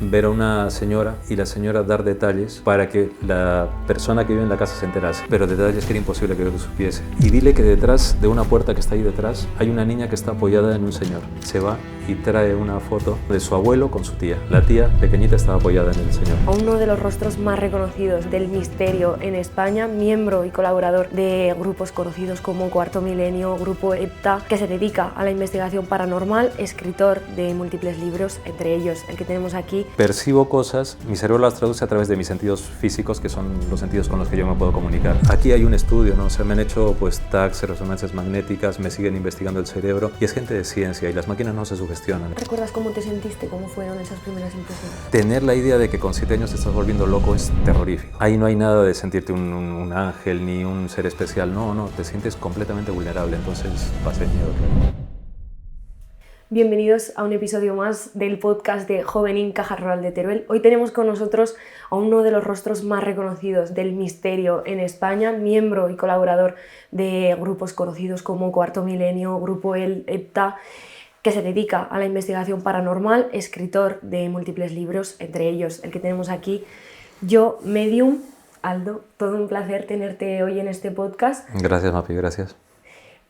ver a una señora y la señora dar detalles para que la persona que vive en la casa se enterase, pero detalles que era imposible que yo lo supiese. Y dile que detrás de una puerta que está ahí detrás hay una niña que está apoyada en un señor. Se va y trae una foto de su abuelo con su tía. La tía pequeñita estaba apoyada en el señor. A uno de los rostros más reconocidos del misterio en España, miembro y colaborador de grupos conocidos como Cuarto Milenio, Grupo EPTA, que se dedica a la investigación paranormal, escritor de múltiples libros, entre ellos el que tenemos aquí. Percibo cosas, mi cerebro las traduce a través de mis sentidos físicos, que son los sentidos con los que yo me puedo comunicar. Aquí hay un estudio, ¿no? Se me han hecho pues tags, resonancias magnéticas, me siguen investigando el cerebro y es gente de ciencia y las máquinas no se sugestionan. ¿Recuerdas cómo te sentiste? ¿Cómo fueron esas primeras impresiones? Tener la idea de que con 7 años te estás volviendo loco es terrorífico. Ahí no hay nada de sentirte un ángel ni un ser especial, no, te sientes completamente vulnerable, entonces pasé miedo, claro. Bienvenidos a un episodio más del podcast de Jovenín Caja Rural de Teruel. Hoy tenemos con nosotros a uno de los rostros más reconocidos del misterio en España, miembro y colaborador de grupos conocidos como Cuarto Milenio, Grupo EPTA, que se dedica a la investigación paranormal, escritor de múltiples libros, entre ellos el que tenemos aquí, Yo, Medium. Aldo, todo un placer tenerte hoy en este podcast. Gracias, Mapi, gracias.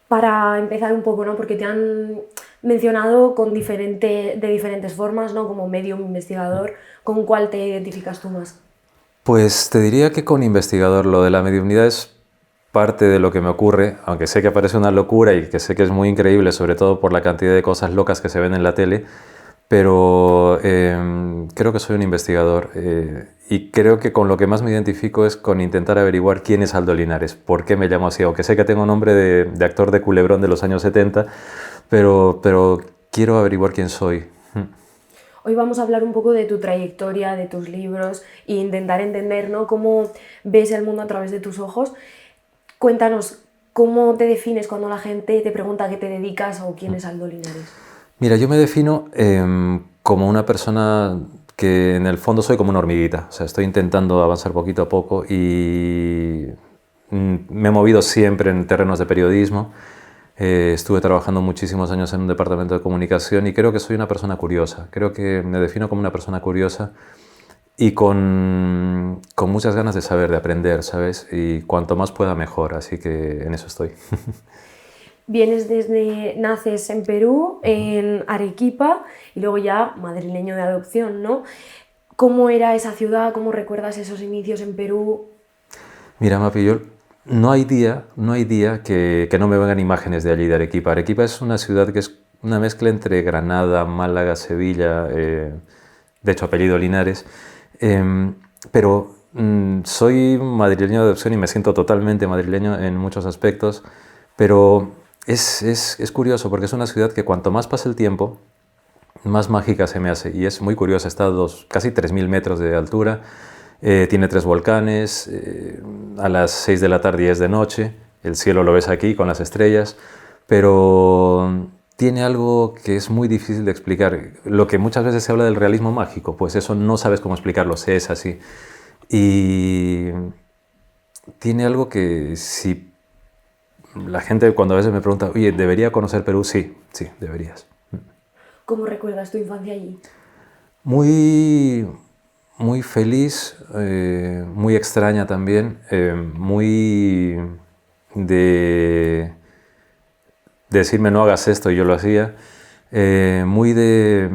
Para empezar un poco, ¿no? Porque te han mencionado de diferentes formas, ¿no? Como medium, investigador. ¿Con cuál te identificas tú más? Pues te diría que con investigador. Lo de la mediumnidad es parte de lo que me ocurre, aunque sé que parece una locura y que sé que es muy increíble, sobre todo por la cantidad de cosas locas que se ven en la tele, pero creo que soy un investigador y creo que con lo que más me identifico es con intentar averiguar quién es Aldo Linares, por qué me llamo así, aunque sé que tengo nombre de actor de culebrón de los años 70, pero quiero averiguar quién soy. Hoy vamos a hablar un poco de tu trayectoria, de tus libros e intentar entender, ¿no? Cómo ves el mundo a través de tus ojos. Cuéntanos, ¿cómo te defines cuando la gente te pregunta a qué te dedicas o quién es Aldo Linares? Mira, yo me defino como una persona que en el fondo soy como una hormiguita, o sea, estoy intentando avanzar poquito a poco y me he movido siempre en terrenos de periodismo, estuve trabajando muchísimos años en un departamento de comunicación y creo que soy una persona curiosa, creo que me defino como una persona curiosa y con muchas ganas de saber, de aprender, ¿sabes? Y cuanto más pueda mejor, así que en eso estoy. Naces en Perú, en Arequipa, y luego ya madrileño de adopción, ¿no? ¿Cómo era esa ciudad? ¿Cómo recuerdas esos inicios en Perú? Mira, Mapi, no hay día que no me vengan imágenes de allí, de Arequipa. Arequipa es una ciudad que es una mezcla entre Granada, Málaga, Sevilla, de hecho apellido Linares, pero soy madrileño de adopción y me siento totalmente madrileño en muchos aspectos, pero es curioso porque es una ciudad que cuanto más pasa el tiempo, más mágica se me hace y es muy curiosa, está a casi 3.000 metros de altura, tiene 3 volcanes, a las 6 de la tarde y es de noche, el cielo lo ves aquí con las estrellas, pero tiene algo que es muy difícil de explicar, lo que muchas veces se habla del realismo mágico, pues eso no sabes cómo explicarlo, es así, y tiene algo que si la gente cuando a veces me pregunta, oye, ¿debería conocer Perú? Sí, deberías. ¿Cómo recuerdas tu infancia allí? Muy feliz, muy extraña también, muy de decirme no hagas esto y yo lo hacía, muy de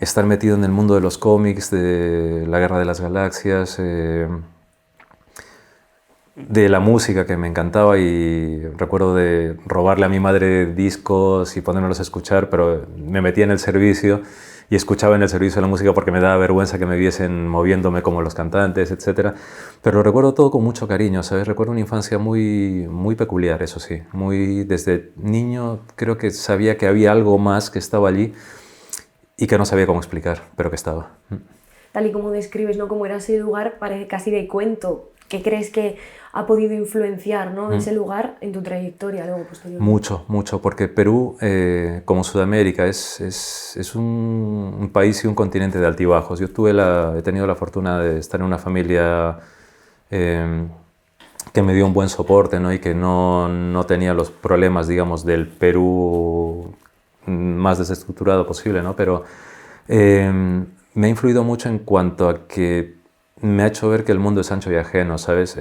estar metido en el mundo de los cómics, de la Guerra de las Galaxias, de la música que me encantaba y recuerdo de robarle a mi madre discos y ponérmelos a escuchar, pero me metía en el servicio y escuchaba en el servicio la música porque me daba vergüenza que me viesen moviéndome como los cantantes, etc. Pero lo recuerdo todo con mucho cariño, ¿sabes? Recuerdo una infancia muy peculiar, eso sí. Desde niño creo que sabía que había algo más que estaba allí y que no sabía cómo explicar, pero que estaba. Tal y como describes, ¿no? Cómo era ese lugar, parece casi de cuento. ¿Qué crees que ha podido influenciar, ¿no? ese lugar en tu trayectoria luego posteriormente? Mucho, porque Perú, como Sudamérica, es un país y un continente de altibajos. Yo he tenido la fortuna de estar en una familia que me dio un buen soporte, ¿no? Y que no tenía los problemas, digamos, del Perú más desestructurado posible, ¿no? Pero me ha influido mucho en cuanto a que me ha hecho ver que el mundo es ancho y ajeno, ¿sabes?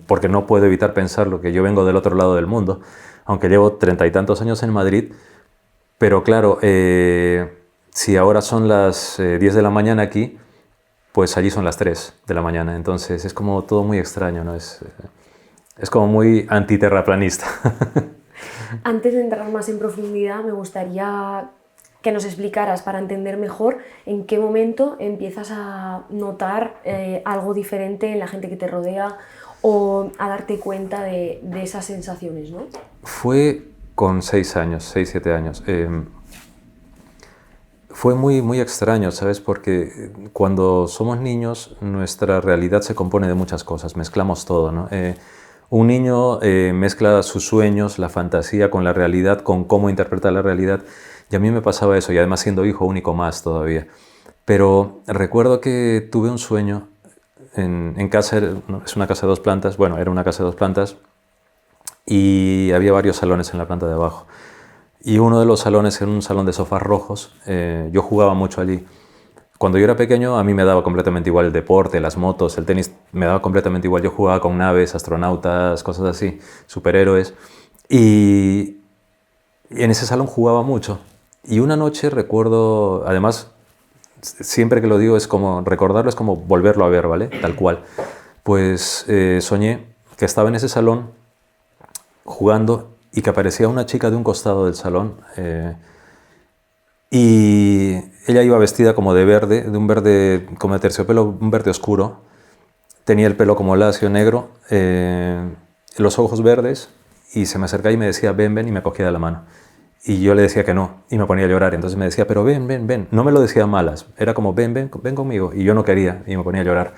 Porque no puedo evitar pensar lo que yo vengo del otro lado del mundo, aunque llevo 30 y tantos años en Madrid, pero claro, si ahora son las 10 de la mañana aquí, pues allí son las 3 de la mañana, entonces es como todo muy extraño, ¿no? Es como muy antiterraplanista. Antes de entrar más en profundidad, me gustaría que nos explicaras para entender mejor en qué momento empiezas a notar algo diferente en la gente que te rodea o a darte cuenta de esas sensaciones, ¿no? Fue con 6 años, 6, 7 años. Fue muy, muy extraño, ¿sabes? Porque cuando somos niños nuestra realidad se compone de muchas cosas, mezclamos todo, ¿no? Un niño mezcla sus sueños, la fantasía con la realidad, con cómo interpreta la realidad. Y a mí me pasaba eso, y además siendo hijo único más todavía. Pero recuerdo que tuve un sueño en casa, es una casa de 2 plantas, bueno, era una casa de 2 plantas, y había varios salones en la planta de abajo. Y uno de los salones era un salón de sofás rojos, yo jugaba mucho allí. Cuando yo era pequeño a mí me daba completamente igual el deporte, las motos, el tenis, me daba completamente igual. Yo jugaba con naves, astronautas, cosas así, superhéroes. Y en ese salón jugaba mucho. Y una noche recuerdo, además, siempre que lo digo es como, recordarlo es como volverlo a ver, ¿vale? Tal cual. Pues soñé que estaba en ese salón jugando y que aparecía una chica de un costado del salón y ella iba vestida como de verde, de un verde como de terciopelo, un verde oscuro. Tenía el pelo como lacio negro, los ojos verdes, y se me acercaba y me decía ven, ven, y me cogía de la mano. Y yo le decía que no, y me ponía a llorar. Entonces me decía, pero ven, ven, ven. No me lo decía a malas, era como ven, ven, ven conmigo. Y yo no quería, y me ponía a llorar.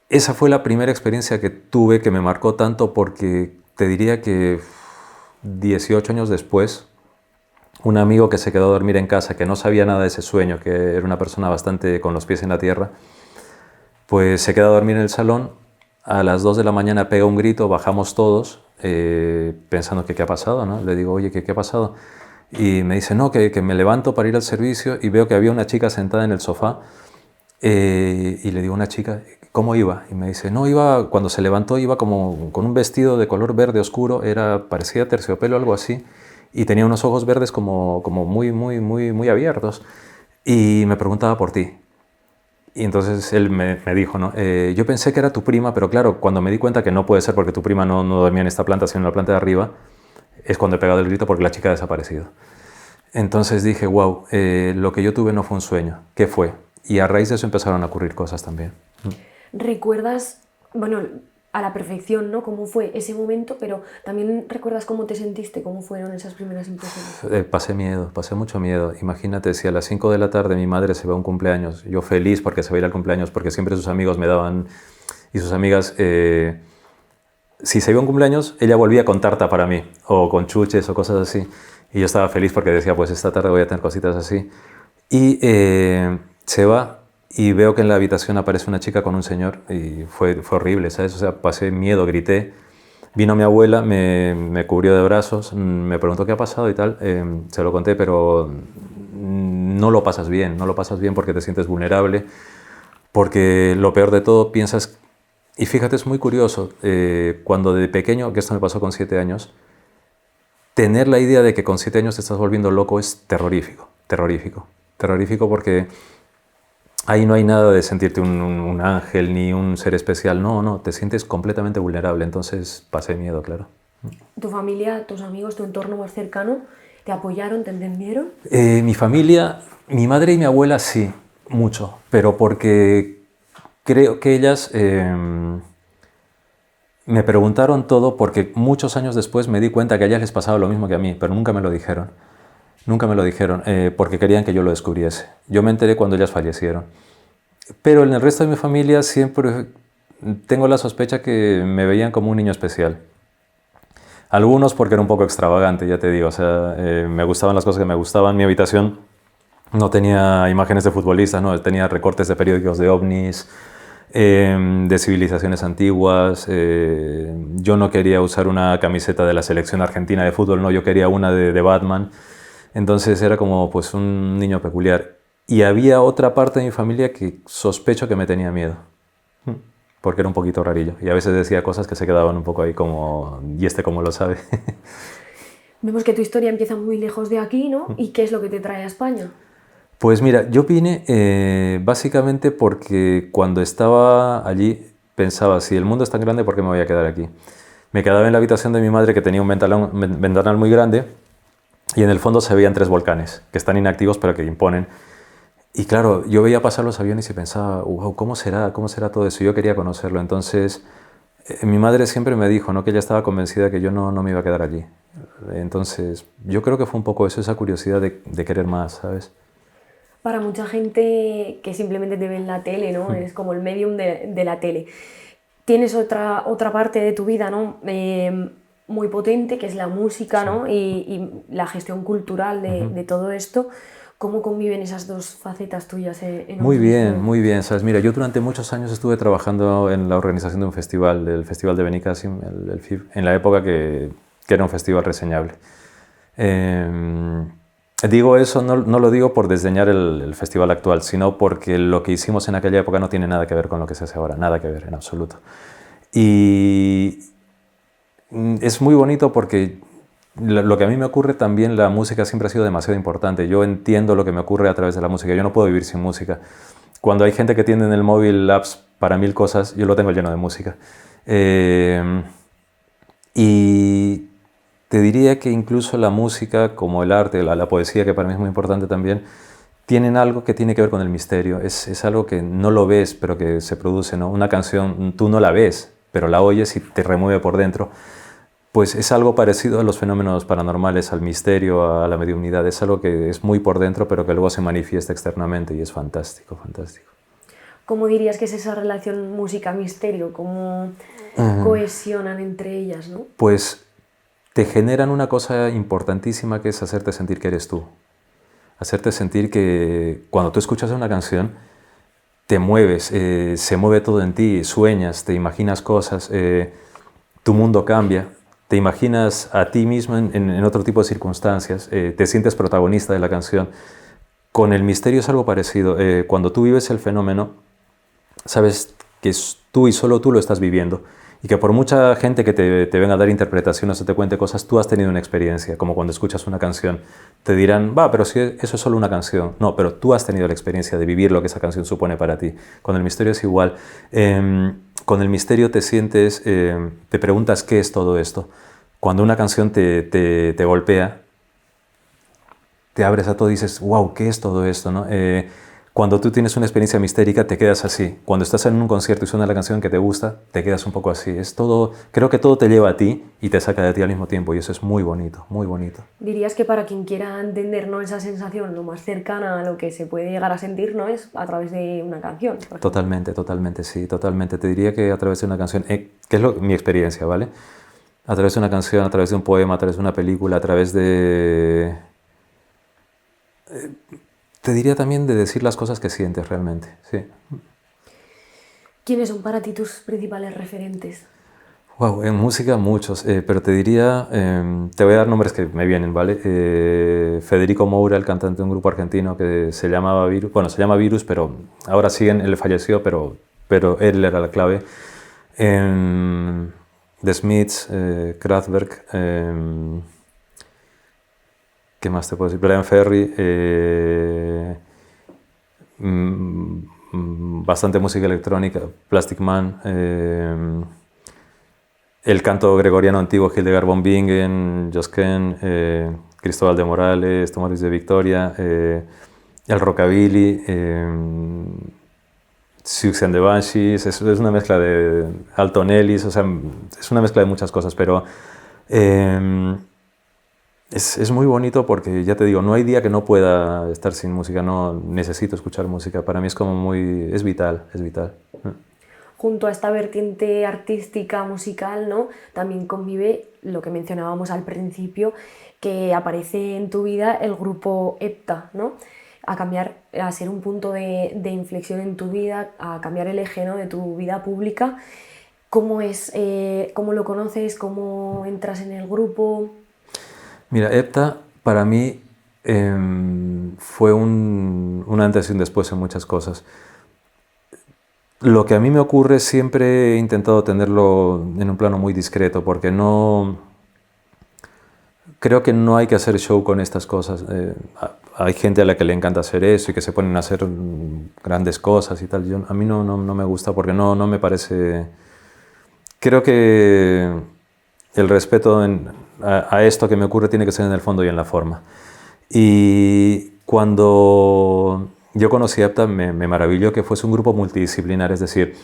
Esa fue la primera experiencia que tuve que me marcó tanto, porque te diría que 18 años después, un amigo que se quedó a dormir en casa, que no sabía nada de ese sueño, que era una persona bastante con los pies en la tierra, pues se queda a dormir en el salón. A las 2 de la mañana pega un grito, bajamos todos, pensando que qué ha pasado, ¿no? Le digo, oye, ¿qué ha pasado? Y me dice, no, que me levanto para ir al servicio y veo que había una chica sentada en el sofá. Y le digo a una chica, ¿cómo iba? Y me dice, no, iba, cuando se levantó iba como con un vestido de color verde oscuro, parecía terciopelo, algo así, y tenía unos ojos verdes como muy, muy, muy, muy abiertos. Y me preguntaba por ti. Y entonces él me dijo, ¿no? Yo pensé que era tu prima, pero claro, cuando me di cuenta que no puede ser porque tu prima no dormía en esta planta, sino en la planta de arriba, es cuando he pegado el grito porque la chica ha desaparecido. Entonces dije, wow, lo que yo tuve no fue un sueño. ¿Qué fue? Y a raíz de eso empezaron a ocurrir cosas también. ¿Recuerdas, bueno, a la perfección, ¿no? Cómo fue ese momento, pero también recuerdas cómo te sentiste, cómo fueron esas primeras impresiones? Pasé miedo, pasé mucho miedo. Imagínate, si a las 5 de la tarde mi madre se va a un cumpleaños, yo feliz porque se va a ir al cumpleaños, porque siempre sus amigos me daban, y sus amigas, si se iba a un cumpleaños, ella volvía con tarta para mí, o con chuches o cosas así. Y yo estaba feliz porque decía, pues esta tarde voy a tener cositas así. Y se va y veo que en la habitación aparece una chica con un señor y fue horrible, ¿sabes? O sea, pasé miedo, grité. Vino mi abuela, me cubrió de brazos, me preguntó qué ha pasado y tal. Se lo conté, pero no lo pasas bien, no lo pasas bien porque te sientes vulnerable, porque lo peor de todo piensas... Y fíjate, es muy curioso, cuando de pequeño, que esto me pasó con 7 años, tener la idea de que con 7 años te estás volviendo loco es terrorífico, terrorífico, terrorífico, porque ahí no hay nada de sentirte un ángel ni un ser especial, no, te sientes completamente vulnerable, entonces pasé miedo, claro. ¿Tu familia, tus amigos, tu entorno más cercano te apoyaron, te entendieron? Mi familia, mi madre y mi abuela sí, mucho, pero porque creo que ellas me preguntaron todo, porque muchos años después me di cuenta que a ellas les pasaba lo mismo que a mí, pero nunca me lo dijeron. Nunca me lo dijeron, porque querían que yo lo descubriese. Yo me enteré cuando ellas fallecieron. Pero en el resto de mi familia siempre tengo la sospecha que me veían como un niño especial. Algunos porque era un poco extravagante, ya te digo. O sea, me gustaban las cosas que me gustaban. Mi habitación no tenía imágenes de futbolistas, no, tenía recortes de periódicos de ovnis, de civilizaciones antiguas. Yo no quería usar una camiseta de la selección argentina de fútbol, no, yo quería una de Batman. Entonces era como pues un niño peculiar. Y había otra parte de mi familia que sospecho que me tenía miedo, porque era un poquito rarillo. Y a veces decía cosas que se quedaban un poco ahí como, ¿y este cómo lo sabe? Vemos que tu historia empieza muy lejos de aquí, ¿no? ¿Y qué es lo que te trae a España? Pues mira, yo vine básicamente porque cuando estaba allí pensaba, si el mundo es tan grande, ¿por qué me voy a quedar aquí? Me quedaba en la habitación de mi madre que tenía un ventanal muy grande y en el fondo se veían 3 volcanes que están inactivos pero que imponen. Y claro, yo veía pasar los aviones y pensaba, wow, ¿cómo será? ¿Cómo será todo eso? Yo quería conocerlo. Entonces, mi madre siempre me dijo, ¿no? Que ella estaba convencida que yo no me iba a quedar allí. Entonces, yo creo que fue un poco eso, esa curiosidad de querer más, ¿sabes? Para mucha gente que simplemente te ve en la tele, ¿no? Eres como el medium de la tele. Tienes otra parte de tu vida, ¿no? Muy potente, que es la música, Sí. ¿no? Y la gestión cultural de todo esto. ¿Cómo conviven esas dos facetas tuyas en un Muy bien, mismo? muy bien. ¿Sabes? Mira, yo durante muchos años estuve trabajando en la organización de un festival, el Festival de Benicàssim, el FIB, en la época que era un festival reseñable. Eh, Digo eso, no lo digo por desdeñar el festival actual, sino porque lo que hicimos en aquella época no tiene nada que ver con lo que se hace ahora, nada que ver en absoluto. Y es muy bonito porque lo que a mí me ocurre también, la música siempre ha sido demasiado importante. Yo entiendo lo que me ocurre a través de la música. Yo no puedo vivir sin música. Cuando hay gente que tiene en el móvil apps para 1000 cosas, yo lo tengo lleno de música. Eh, y te diría que incluso la música, como el arte, la poesía, que para mí es muy importante también, tienen algo que tiene que ver con el misterio. Es algo que no lo ves, pero que se produce, ¿no? Una canción, tú no la ves, pero la oyes y te remueve por dentro. Pues es algo parecido a los fenómenos paranormales, al misterio, a la mediunidad. Es algo que es muy por dentro, pero que luego se manifiesta externamente y es fantástico, fantástico. ¿Cómo dirías que es esa relación música-misterio? ¿Cómo cohesionan entre ellas, ¿no? Pues te generan una cosa importantísima que es hacerte sentir que eres tú. Hacerte sentir que cuando tú escuchas una canción, te mueves, se mueve todo en ti, sueñas, te imaginas cosas, tu mundo cambia, te imaginas a ti mismo en otro tipo de circunstancias, te sientes protagonista de la canción. Con el misterio es algo parecido. Cuando tú vives el fenómeno, sabes que es tú y solo tú lo estás viviendo. Y que por mucha gente que te venga a dar interpretaciones o te cuente cosas, tú has tenido una experiencia, como cuando escuchas una canción. Te dirán, va, pero si eso es solo una canción. No, pero tú has tenido la experiencia de vivir lo que esa canción supone para ti. Con el misterio es igual. Con el misterio te sientes, te preguntas qué es todo esto. Cuando una canción te golpea, te abres a todo y dices, wow, ¿qué es todo esto? ¿No? Cuando tú tienes una experiencia mistérica, te quedas así. Cuando estás en un concierto y suena la canción que te gusta, te quedas un poco así. Es todo, creo que todo te lleva a ti y te saca de ti al mismo tiempo. Y eso es muy bonito, muy bonito. Dirías que para quien quiera entender, ¿no?, esa sensación lo más cercana a lo que se puede llegar a sentir, ¿no?, es a través de una canción, por ejemplo. Totalmente, totalmente, sí, totalmente. Te diría que a través de una canción, que es mi experiencia, ¿vale? A través de una canción, a través de un poema, a través de una película, a través de... Te diría también de decir las cosas que sientes realmente, sí. ¿Quiénes son para ti tus principales referentes? Wow, en música muchos, pero te diría, te voy a dar nombres que me vienen, ¿vale? Federico Moura, el cantante de un grupo argentino que se llamaba Virus, bueno, se llama Virus, pero ahora siguen, él falleció, pero él era la clave. The Smiths, Kraftwerk, ¿qué más te puedo decir? Brian Ferry, bastante música electrónica, Plastic Man, el canto gregoriano antiguo, Hildegard von Bingen, Josquin, Cristóbal de Morales, Tomás de Victoria, el rockabilly, Siouxsie and the Banshees, es una mezcla de Alton Ellis, o sea, es una mezcla de muchas cosas, pero es muy bonito porque, ya te digo, no hay día que no pueda estar sin música, no necesito escuchar música, para mí es como muy, es vital, es vital. Junto a esta vertiente artística, musical, ¿no?, también convive lo que mencionábamos al principio, que aparece en tu vida el grupo EPTA, ¿no?, a ser un punto de inflexión en tu vida, a cambiar el eje, ¿no?, de tu vida pública. ¿Cómo es, cómo lo conoces, cómo entras en el grupo? Mira, EPTA para mí fue un antes y un después en muchas cosas. Lo que a mí me ocurre siempre he intentado tenerlo en un plano muy discreto, porque no creo que no hay que hacer show con estas cosas. Hay gente a la que le encanta hacer eso y que se ponen a hacer grandes cosas y tal. A mí no me gusta porque no me parece... Creo que el respeto a esto que me ocurre tiene que ser en el fondo y en la forma. Y cuando yo conocí a EPTA me maravilló que fuese un grupo multidisciplinar, es decir,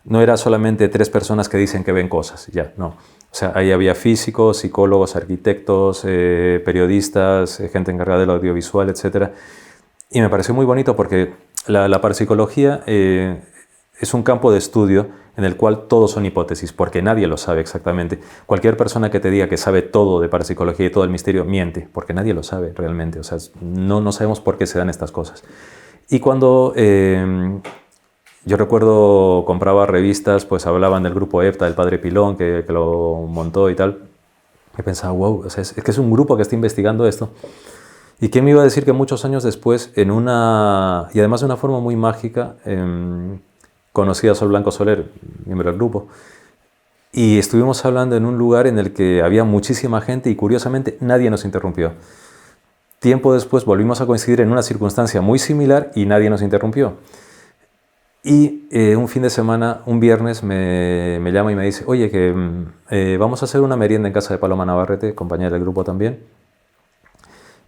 no era solamente 3 personas que dicen que ven cosas, ya, no. O sea, ahí había físicos, psicólogos, arquitectos, periodistas, gente encargada del audiovisual, etc. Y me pareció muy bonito porque la parapsicología es un campo de estudio en el cual todos son hipótesis, porque nadie lo sabe exactamente. Cualquier persona que te diga que sabe todo de parapsicología y todo el misterio, miente, porque nadie lo sabe realmente. O sea, no sabemos por qué se dan estas cosas. Y cuando yo recuerdo compraba revistas, pues hablaban del grupo EPTA, del padre Pilón, que lo montó y tal, y pensaba, wow, o sea, es que es un grupo que está investigando esto. ¿Y quién me iba a decir que muchos años después, y además de una forma muy mágica, conocí a Sol Blanco Soler, miembro del grupo, y estuvimos hablando en un lugar en el que había muchísima gente y curiosamente nadie nos interrumpió. Tiempo después volvimos a coincidir en una circunstancia muy similar y nadie nos interrumpió. Y un fin de semana, un viernes, me llama y me dice, oye, que vamos a hacer una merienda en casa de Paloma Navarrete, compañera del grupo también,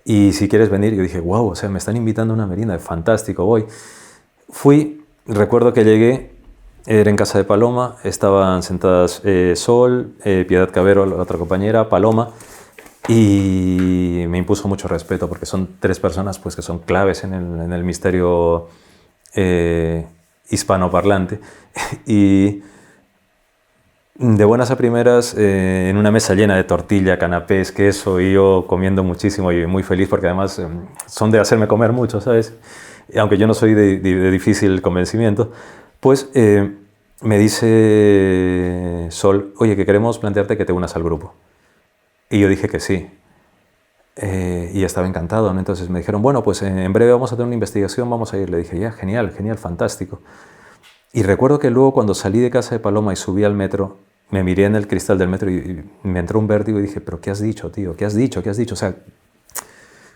y si quieres venir. Yo dije, wow, o sea, me están invitando a una merienda, fantástico, voy. Fui, recuerdo que llegué, era en casa de Paloma, estaban sentadas Sol, Piedad Cabero, la otra compañera, Paloma, y me impuso mucho respeto porque son 3 personas pues, que son claves en el misterio hispanoparlante. Y de buenas a primeras, en una mesa llena de tortilla, canapés, queso, y yo comiendo muchísimo y muy feliz porque además son de hacerme comer mucho, ¿sabes? Aunque yo no soy de difícil convencimiento, pues me dice Sol, oye, que queremos plantearte que te unas al grupo. Y yo dije que sí. Y estaba encantado, ¿no? Entonces me dijeron, bueno, pues en breve vamos a tener una investigación, vamos a ir. Le dije, ya, genial, genial, fantástico. Y recuerdo que luego cuando salí de casa de Paloma y subí al metro, me miré en el cristal del metro y me entró un vértigo y dije, pero ¿qué has dicho, tío? ¿Qué has dicho? ¿Qué has dicho? O sea,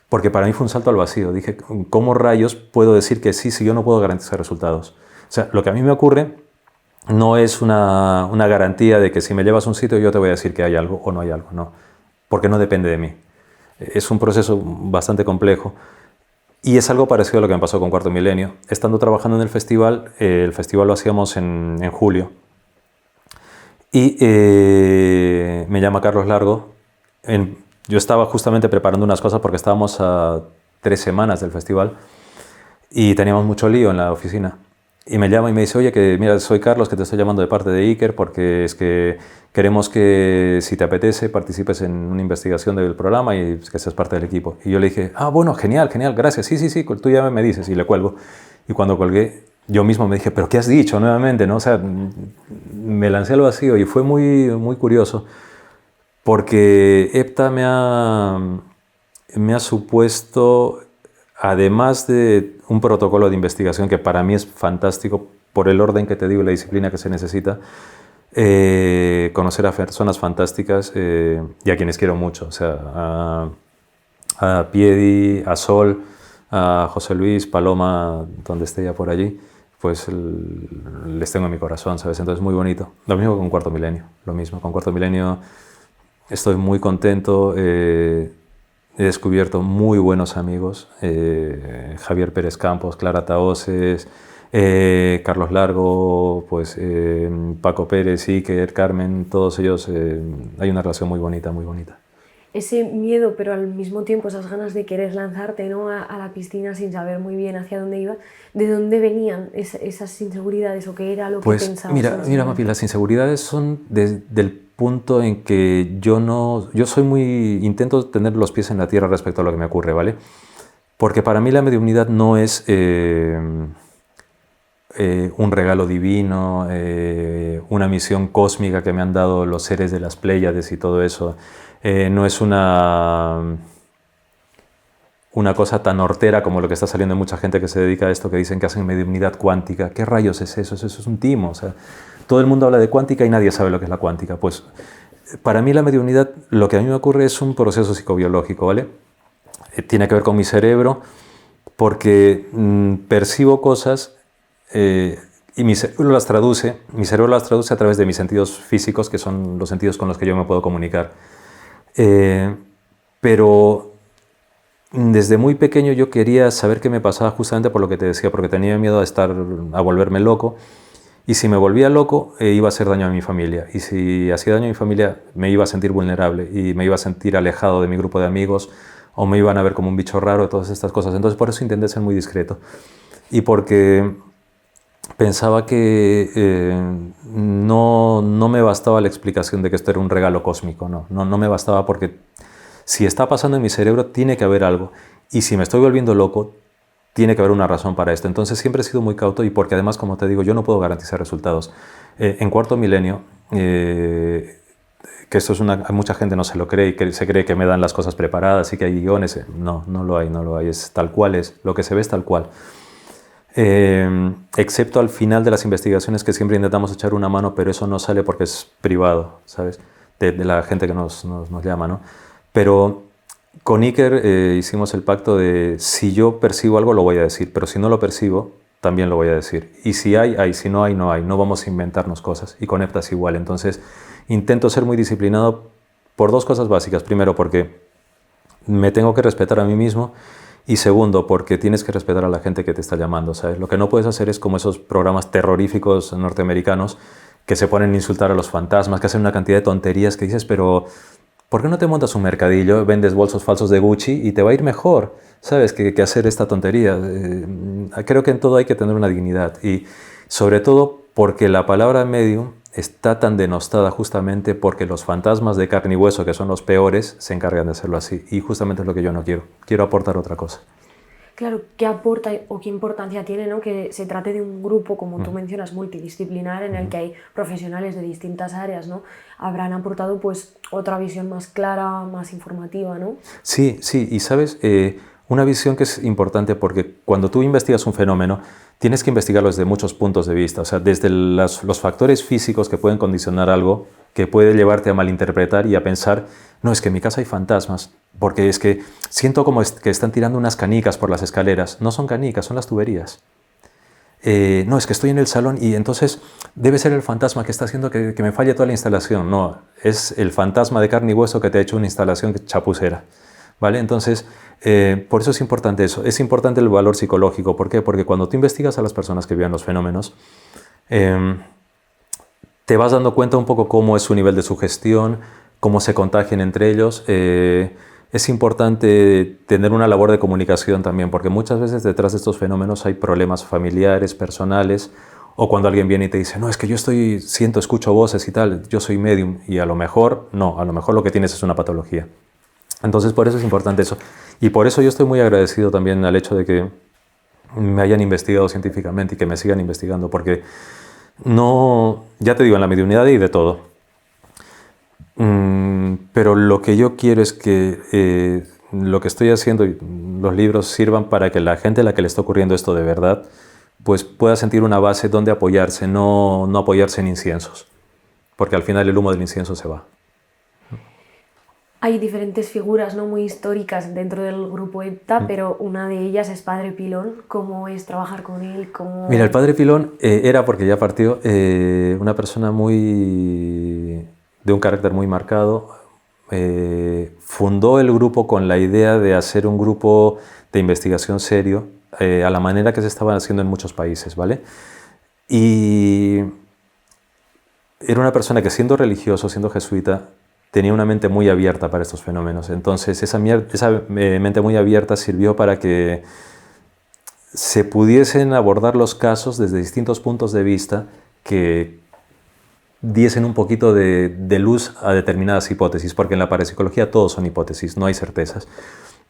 porque para mí fue un salto al vacío. Dije, ¿cómo rayos puedo decir que sí si yo no puedo garantizar resultados? O sea, lo que a mí me ocurre no es una garantía de que si me llevas a un sitio yo te voy a decir que hay algo o no hay algo, no. Porque no depende de mí. Es un proceso bastante complejo. Y es algo parecido a lo que me pasó con Cuarto Milenio. Estando trabajando en el festival lo hacíamos en julio. Y me llama Carlos Largo. Yo estaba justamente preparando unas cosas porque estábamos a 3 semanas del festival y teníamos mucho lío en la oficina. Y me llama y me dice, oye, que mira, soy Carlos, que te estoy llamando de parte de Iker porque es que queremos que, si te apetece, participes en una investigación del programa y que seas parte del equipo. Y yo le dije, ah, bueno, genial, genial, gracias, sí, tú ya me dices, y le cuelgo. Y cuando colgué, yo mismo me dije, pero ¿qué has dicho nuevamente? ¿No? O sea, me lancé al vacío y fue muy, muy curioso porque EPTA me ha supuesto, además de un protocolo de investigación que para mí es fantástico por el orden que te digo y la disciplina que se necesita, conocer a personas fantásticas y a quienes quiero mucho, o sea, a Piedi, a Sol, a José Luis, Paloma, donde esté ya por allí, pues les tengo en mi corazón, ¿sabes? Entonces muy bonito. Lo mismo con Cuarto Milenio, lo mismo. Con Cuarto Milenio estoy muy contento. He descubierto muy buenos amigos, Javier Pérez Campos, Clara Taoses, Carlos Largo, pues, Paco Pérez, Iker, Carmen, todos ellos, hay una relación muy bonita, muy bonita. Ese miedo, pero al mismo tiempo esas ganas de querer lanzarte, ¿no?, a la piscina sin saber muy bien hacia dónde iba, ¿de dónde venían esas inseguridades o qué era lo que pensabas? Mira, Mapi, las inseguridades son del punto en que yo intento tener los pies en la tierra respecto a lo que me ocurre, ¿vale? Porque para mí la mediunidad no es un regalo divino, una misión cósmica que me han dado los seres de las Pléyades y todo eso. No es un una cosa tan hortera como lo que está saliendo de mucha gente que se dedica a esto, que dicen que hacen mediunidad cuántica. ¿Qué rayos es eso? Eso es un timo. O sea, todo el mundo habla de cuántica y nadie sabe lo que es la cuántica. Pues para mí la mediunidad, lo que a mí me ocurre es un proceso psicobiológico, ¿vale? Tiene que ver con mi cerebro porque percibo cosas y mi cerebro las traduce a través de mis sentidos físicos, que son los sentidos con los que yo me puedo comunicar. Pero desde muy pequeño yo quería saber qué me pasaba justamente por lo que te decía, porque tenía miedo a volverme loco. Y si me volvía loco, iba a hacer daño a mi familia. Y si hacía daño a mi familia, me iba a sentir vulnerable y me iba a sentir alejado de mi grupo de amigos o me iban a ver como un bicho raro, todas estas cosas. Entonces por eso intenté ser muy discreto. Y porque pensaba que no me bastaba la explicación de que esto era un regalo cósmico. No me bastaba porque si está pasando en mi cerebro, tiene que haber algo. Y si me estoy volviendo loco, tiene que haber una razón para esto. Entonces siempre he sido muy cauto y porque además, como te digo, yo no puedo garantizar resultados. En Cuarto Milenio, que esto es mucha gente no se lo cree y que se cree que me dan las cosas preparadas y que hay guiones. No lo hay. Es tal cual es. Lo que se ve es tal cual. Excepto al final de las investigaciones que siempre intentamos echar una mano, pero eso no sale porque es privado, ¿sabes? De la gente que nos llama, ¿no? Pero con Iker hicimos el pacto de si yo percibo algo lo voy a decir, pero si no lo percibo también lo voy a decir. Y si hay, si no hay, no hay. No vamos a inventarnos cosas. Y con EPTA es igual. Entonces intento ser muy disciplinado por dos cosas básicas. Primero, porque me tengo que respetar a mí mismo. Y segundo, porque tienes que respetar a la gente que te está llamando, ¿sabes? Lo que no puedes hacer es como esos programas terroríficos norteamericanos que se ponen a insultar a los fantasmas, que hacen una cantidad de tonterías que dices, pero ¿por qué no te montas un mercadillo, vendes bolsos falsos de Gucci y te va a ir mejor? ¿Sabes? Que hacer esta tontería. Creo que en todo hay que tener una dignidad. Y sobre todo porque la palabra medium está tan denostada justamente porque los fantasmas de carne y hueso, que son los peores, se encargan de hacerlo así. Y justamente es lo que yo no quiero. Quiero aportar otra cosa. Claro, ¿qué aporta o qué importancia tiene, ¿no?, que se trate de un grupo, como tú mencionas, multidisciplinar, en el que hay profesionales de distintas áreas, ¿no? Habrán aportado pues otra visión más clara, más informativa, ¿no? Sí, y sabes, una visión que es importante porque cuando tú investigas un fenómeno, tienes que investigarlo desde muchos puntos de vista, o sea, desde los factores físicos que pueden condicionar algo, que puede llevarte a malinterpretar y a pensar, no, es que en mi casa hay fantasmas, porque es que siento como que están tirando unas canicas por las escaleras. No son canicas, son las tuberías. No, es que estoy en el salón y entonces debe ser el fantasma que está haciendo que me falle toda la instalación. No, es el fantasma de carne y hueso que te ha hecho una instalación chapucera. ¿Vale? Entonces, por eso es importante eso. Es importante el valor psicológico. ¿Por qué? Porque cuando tú investigas a las personas que viven los fenómenos, te vas dando cuenta un poco cómo es su nivel de sugestión, cómo se contagian entre ellos. Es importante tener una labor de comunicación también, porque muchas veces detrás de estos fenómenos hay problemas familiares, personales, o cuando alguien viene y te dice, no, es que yo escucho voces y tal, yo soy medium, y a lo mejor no, a lo mejor lo que tienes es una patología. Entonces por eso es importante eso. Y por eso yo estoy muy agradecido también al hecho de que me hayan investigado científicamente y que me sigan investigando, porque no, ya te digo, en la mediunidad hay de todo. Pero lo que yo quiero es que lo que estoy haciendo y los libros sirvan para que la gente a la que le está ocurriendo esto de verdad pues pueda sentir una base donde apoyarse, no apoyarse en inciensos, porque al final el humo del incienso se va. Hay diferentes figuras, ¿no?, muy históricas dentro del grupo EPTA, pero una de ellas es Padre Pilón. ¿Cómo es trabajar con él? Mira, el Padre Pilón era, porque ya partió, una persona de un carácter muy marcado. Fundó el grupo con la idea de hacer un grupo de investigación serio, a la manera que se estaban haciendo en muchos países, ¿vale? Y era una persona que, siendo religioso, siendo jesuita, tenía una mente muy abierta para estos fenómenos. Entonces esa mente muy abierta sirvió para que se pudiesen abordar los casos desde distintos puntos de vista que diesen un poquito de luz a determinadas hipótesis, porque en la parapsicología todos son hipótesis, no hay certezas.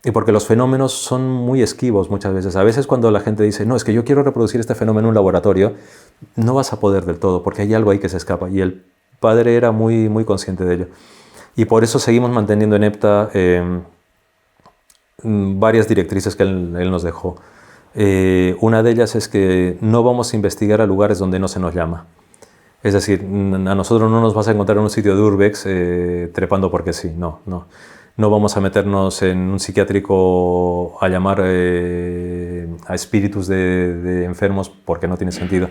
Y porque los fenómenos son muy esquivos muchas veces. A veces cuando la gente dice, no, es que yo quiero reproducir este fenómeno en un laboratorio, no vas a poder del todo, porque hay algo ahí que se escapa. Y el padre era muy consciente de ello. Y por eso seguimos manteniendo en EPTA varias directrices que él nos dejó. Una de ellas es que no vamos a investigar a lugares donde no se nos llama. Es decir, a nosotros no nos vas a encontrar en un sitio de Urbex trepando porque sí, no, no. No vamos a meternos en un psiquiátrico a llamar a espíritus de enfermos porque no tiene sentido.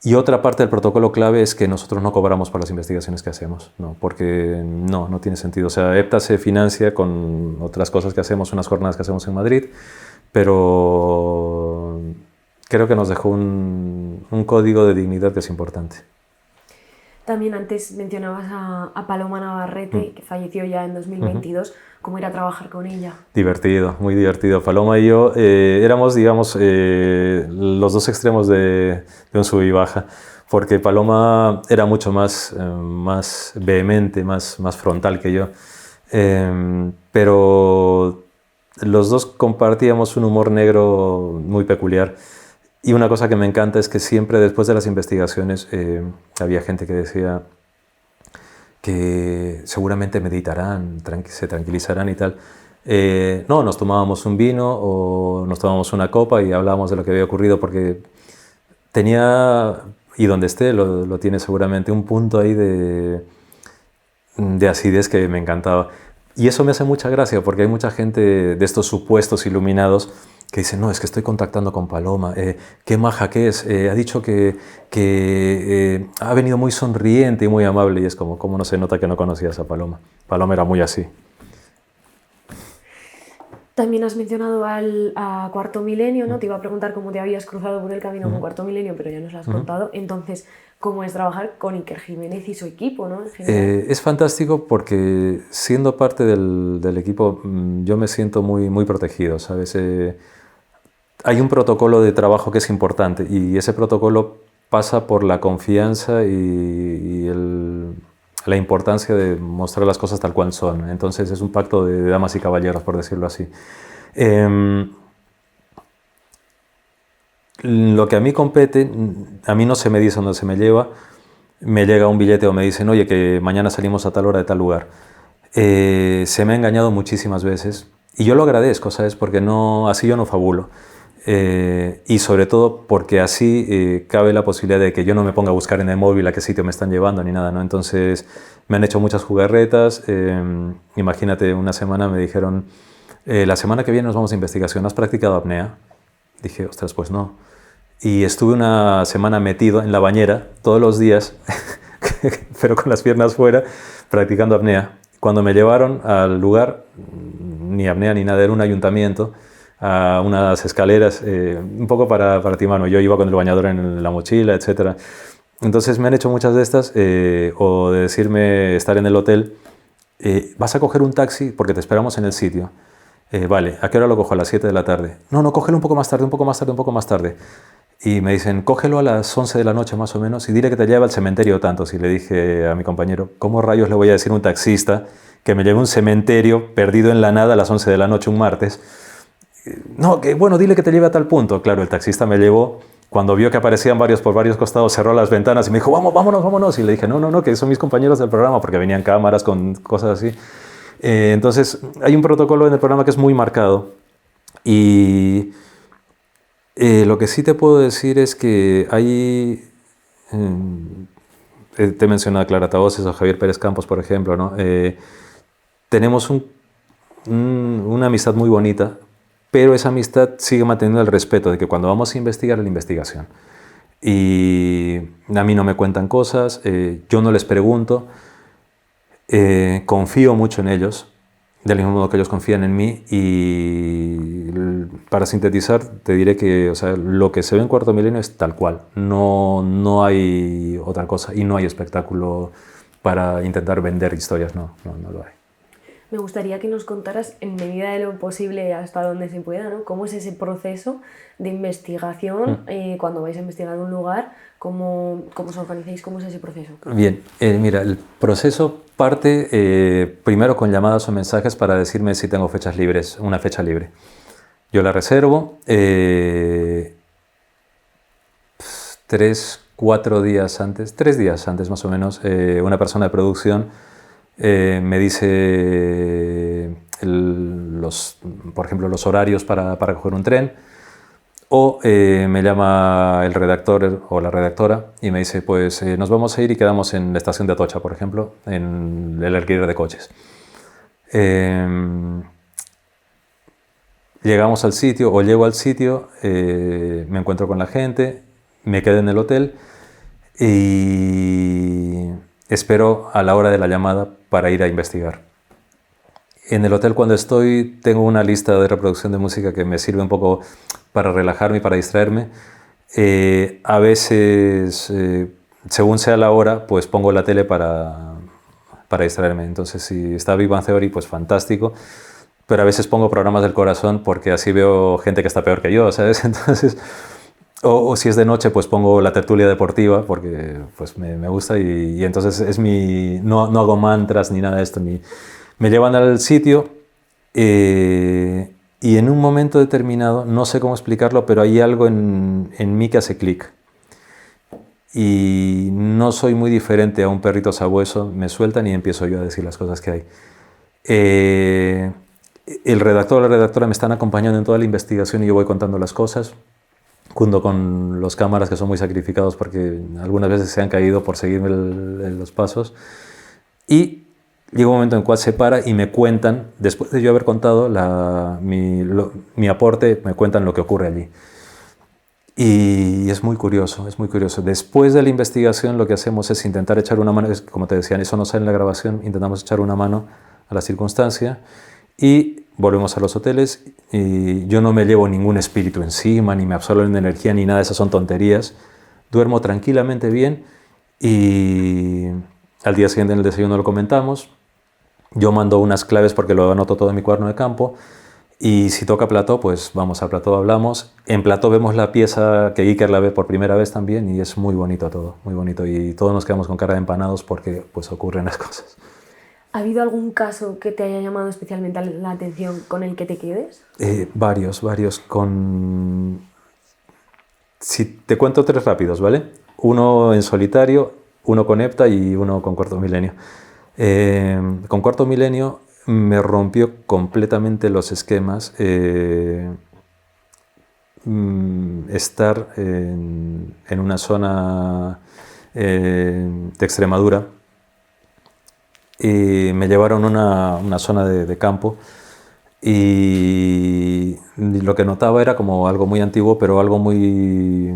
Y otra parte del protocolo clave es que nosotros no cobramos por las investigaciones que hacemos, ¿no? Porque no tiene sentido. O sea, EPTA se financia con otras cosas que hacemos, unas jornadas que hacemos en Madrid, pero creo que nos dejó un código de dignidad que es importante. También antes mencionabas a Paloma Navarrete, que falleció ya en 2022. ¿Cómo era trabajar con ella? Divertido, muy divertido. Paloma y yo éramos, digamos, los dos extremos de un sub y baja, porque Paloma era mucho más vehemente, más frontal que yo. Pero los dos compartíamos un humor negro muy peculiar. Y una cosa que me encanta es que siempre después de las investigaciones había gente que decía que seguramente meditarán, se tranquilizarán y tal. No, nos tomábamos un vino o nos tomábamos una copa y hablábamos de lo que había ocurrido porque tenía, y donde esté lo tiene seguramente, un punto ahí de acidez que me encantaba. Y eso me hace mucha gracia porque hay mucha gente de estos supuestos iluminados que dice, no, es que estoy contactando con Paloma, qué maja que es, ha dicho que ha venido muy sonriente y muy amable, y es como, ¿cómo no se nota que no conocías a Paloma? Paloma era muy así. También has mencionado a Cuarto Milenio, ¿no? Te iba a preguntar cómo te habías cruzado por el camino con Cuarto Milenio, pero ya nos lo has contado. Entonces, ¿cómo es trabajar con Iker Jiménez y su equipo, ¿no? Es fantástico porque siendo parte del equipo yo me siento muy protegido, ¿sabes? Hay un protocolo de trabajo que es importante y ese protocolo pasa por la confianza y la importancia de mostrar las cosas tal cual son. Entonces es un pacto de damas y caballeros, por decirlo así. Lo que a mí compete, a mí no se me dice dónde se me lleva, me llega un billete o me dicen, oye, que mañana salimos a tal hora de tal lugar. Se me ha engañado muchísimas veces y yo lo agradezco, ¿sabes? Porque así yo no fabulo. Y sobre todo porque así cabe la posibilidad de que yo no me ponga a buscar en el móvil a qué sitio me están llevando ni nada, ¿no? Entonces me han hecho muchas jugarretas. Imagínate, una semana me dijeron, la semana que viene nos vamos a investigación, ¿has practicado apnea? Dije, ostras, pues no. Y estuve una semana metido en la bañera todos los días, pero con las piernas fuera, practicando apnea. Cuando me llevaron al lugar, ni apnea ni nada, era un ayuntamiento, a unas escaleras, un poco para ti, mano. Yo iba con el bañador en la mochila, etc. Entonces me han hecho muchas de estas, o de decirme, estar en el hotel, vas a coger un taxi porque te esperamos en el sitio. Vale, ¿a qué hora lo cojo? A las 7 de la tarde. No, cógelo un poco más tarde, un poco más tarde, un poco más tarde. Y me dicen, cógelo a las 11 de la noche más o menos y dile que te lleva al cementerio tantos. Y le dije a mi compañero, ¿cómo rayos le voy a decir a un taxista que me lleve a un cementerio perdido en la nada a las 11 de la noche un martes? No, que bueno, dile que te lleve a tal punto. Claro, el taxista me llevó. Cuando vio que aparecían varios por varios costados, cerró las ventanas y me dijo, vámonos. Y le dije, no, que son mis compañeros del programa, porque venían cámaras con cosas así. Entonces, hay un protocolo en el programa que es muy marcado. Y lo que sí te puedo decir es que hay... te he mencionado a Clara Tavoces o Javier Pérez Campos, por ejemplo, ¿no? Tenemos una amistad muy bonita, pero esa amistad sigue manteniendo el respeto de que cuando vamos a investigar, la investigación. Y a mí no me cuentan cosas, yo no les pregunto, confío mucho en ellos, del mismo modo que ellos confían en mí, y para sintetizar te diré que, o sea, lo que se ve en Cuarto Milenio es tal cual, no hay otra cosa y no hay espectáculo para intentar vender historias, no lo hay. Me gustaría que nos contaras, en medida de lo posible, hasta donde se pueda, ¿no? ¿Cómo es ese proceso de investigación cuando vais a investigar un lugar? ¿Cómo os organizáis? ¿Cómo es ese proceso? Bien, mira, el proceso parte primero con llamadas o mensajes para decirme si tengo fechas libres, una fecha libre. Yo la reservo, 3 días antes más o menos, una persona de producción me dice por ejemplo, los horarios para coger un tren. O me llama el redactor o la redactora y me dice, pues nos vamos a ir y quedamos en la estación de Atocha, por ejemplo, en el alquiler de coches. Llegamos al sitio o llego al sitio, me encuentro con la gente, me quedo en el hotel y espero a la hora de la llamada para ir a investigar. En el hotel cuando estoy tengo una lista de reproducción de música que me sirve un poco para relajarme y para distraerme. A veces, según sea la hora, pues pongo la tele para distraerme. Entonces, si está Big Bang Theory, pues fantástico. Pero a veces pongo programas del corazón porque así veo gente que está peor que yo, ¿sabes? Entonces, o si es de noche, pues pongo la tertulia deportiva porque pues me gusta y entonces es no hago mantras ni nada de esto. Me llevan al sitio y en un momento determinado, no sé cómo explicarlo, pero hay algo en mí que hace clic. Y no soy muy diferente a un perrito sabueso, me sueltan y empiezo yo a decir las cosas que hay. El redactor o la redactora me están acompañando en toda la investigación y yo voy contando las cosas, junto con los cámaras que son muy sacrificados porque algunas veces se han caído por seguirme los pasos. Y llega un momento en el cual se para y me cuentan, después de yo haber contado mi aporte, me cuentan lo que ocurre allí. Y es muy curioso, es muy curioso. Después de la investigación lo que hacemos es intentar echar una mano, como te decía, eso no sale en la grabación, intentamos echar una mano a la circunstancia y volvemos a los hoteles y yo no me llevo ningún espíritu encima, ni me absorben energía, ni nada, esas son tonterías. Duermo tranquilamente bien y al día siguiente en el desayuno lo comentamos. Yo mando unas claves porque lo anoto todo en mi cuaderno de campo. Y si toca plató, pues vamos al plató, hablamos. En plató vemos la pieza que Iker la ve por primera vez también y es muy bonito todo, muy bonito. Y todos nos quedamos con cara de empanados porque pues ocurren las cosas. ¿Ha habido algún caso que te haya llamado especialmente la atención con el que te quedes? Varios. Si te cuento 3 rápidos, ¿vale? Uno en solitario, uno con Hepta y uno con Cuarto Milenio. Con Cuarto Milenio me rompió completamente los esquemas estar en una zona de Extremadura y me llevaron a una zona de campo y lo que notaba era como algo muy antiguo, pero algo muy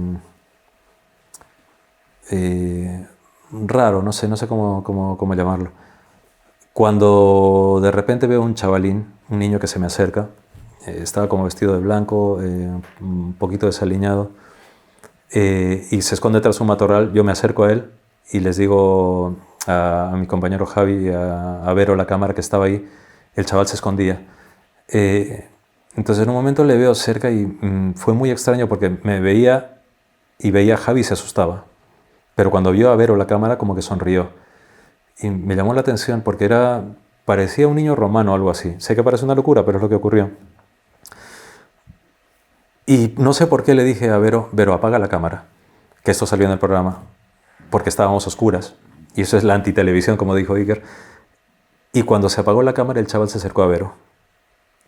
raro, no sé cómo llamarlo. Cuando de repente veo un chavalín, un niño que se me acerca, estaba como vestido de blanco, un poquito desaliñado, y se esconde tras un matorral. Yo me acerco a él y les digo a mi compañero Javi y a Vero, la cámara que estaba ahí, el chaval se escondía. Entonces en un momento le veo cerca y fue muy extraño porque me veía y veía a Javi y se asustaba. Pero cuando vio a Vero, la cámara, como que sonrió. Y me llamó la atención porque parecía un niño romano o algo así. Sé que parece una locura, pero es lo que ocurrió. Y no sé por qué le dije a Vero, apaga la cámara, que esto salió en el programa, porque estábamos a oscuras. Y eso es la antitelevisión, como dijo Iker. Y cuando se apagó la cámara, el chaval se acercó a Vero.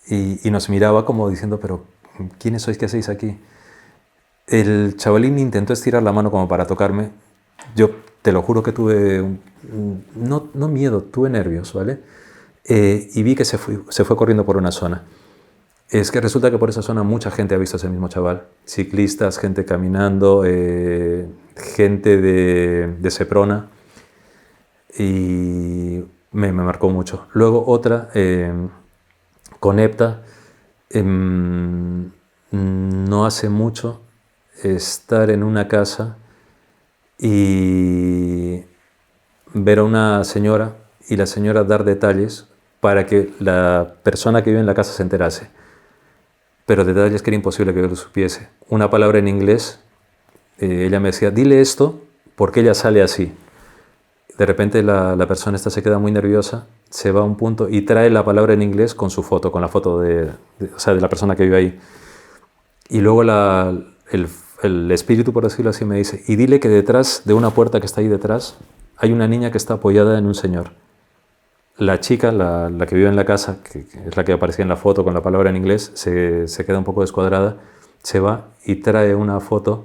Y nos miraba como diciendo, pero ¿quiénes sois? ¿Qué hacéis aquí? El chavalín intentó estirar la mano como para tocarme. Yo te lo juro que tuve, no miedo, tuve nervios, ¿vale? Y vi que se fue corriendo por una zona. Es que resulta que por esa zona mucha gente ha visto a ese mismo chaval. Ciclistas, gente caminando, gente de Seprona. Y me marcó mucho. Luego otra, con Hepta, no hace mucho, estar en una casa y ver a una señora y la señora dar detalles para que la persona que vive en la casa se enterase. Pero detalles que era imposible que yo lo supiese. Una palabra en inglés, ella me decía, dile esto porque ella sale así. De repente la persona esta se queda muy nerviosa, se va a un punto y trae la palabra en inglés con su foto, con la foto de la persona que vive ahí. Y luego el espíritu, por decirlo así, me dice, y dile que detrás de una puerta que está ahí detrás hay una niña que está apoyada en un señor. la chica, la que vive en la casa, que es la que aparecía en la foto con la palabra en inglés, se queda un poco descuadrada, se va y trae una foto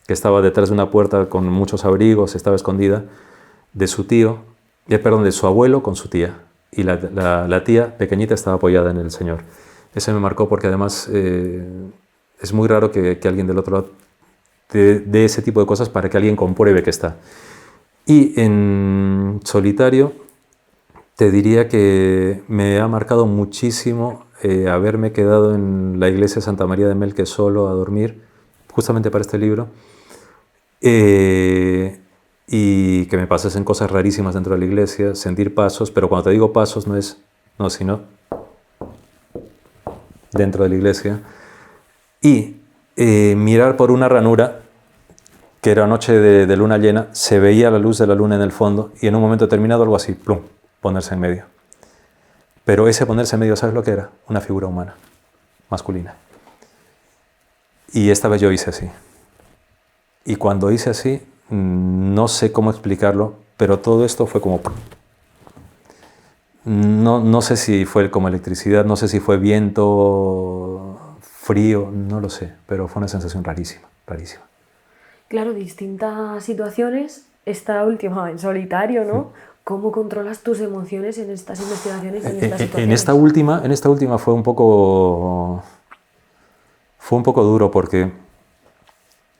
que estaba detrás de una puerta con muchos abrigos, estaba escondida, de su tío, perdón, de su abuelo con su tía. Y la tía pequeñita estaba apoyada en el señor. Ese me marcó porque además es muy raro que alguien del otro lado dé ese tipo de cosas para que alguien compruebe que está. Y en solitario te diría que me ha marcado muchísimo haberme quedado en la iglesia de Santa María de Melque solo a dormir, justamente para este libro, y que me pasasen cosas rarísimas dentro de la iglesia, sentir pasos, pero cuando te digo pasos sino dentro de la iglesia, y mirar por una ranura, que era noche de luna llena, se veía la luz de la luna en el fondo, y en un momento determinado algo así, plum, ponerse en medio. Pero ese ponerse en medio, ¿sabes lo que era? Una figura humana, masculina. Y esta vez yo hice así. Y cuando hice así, no sé cómo explicarlo, pero todo esto fue como... No sé si fue como electricidad, no sé si fue viento, frío, no lo sé, pero fue una sensación rarísima, rarísima. Claro, distintas situaciones, esta última en solitario, ¿no? ¿Cómo controlas tus emociones en estas investigaciones, en estas situaciones? En esta última fue un poco duro porque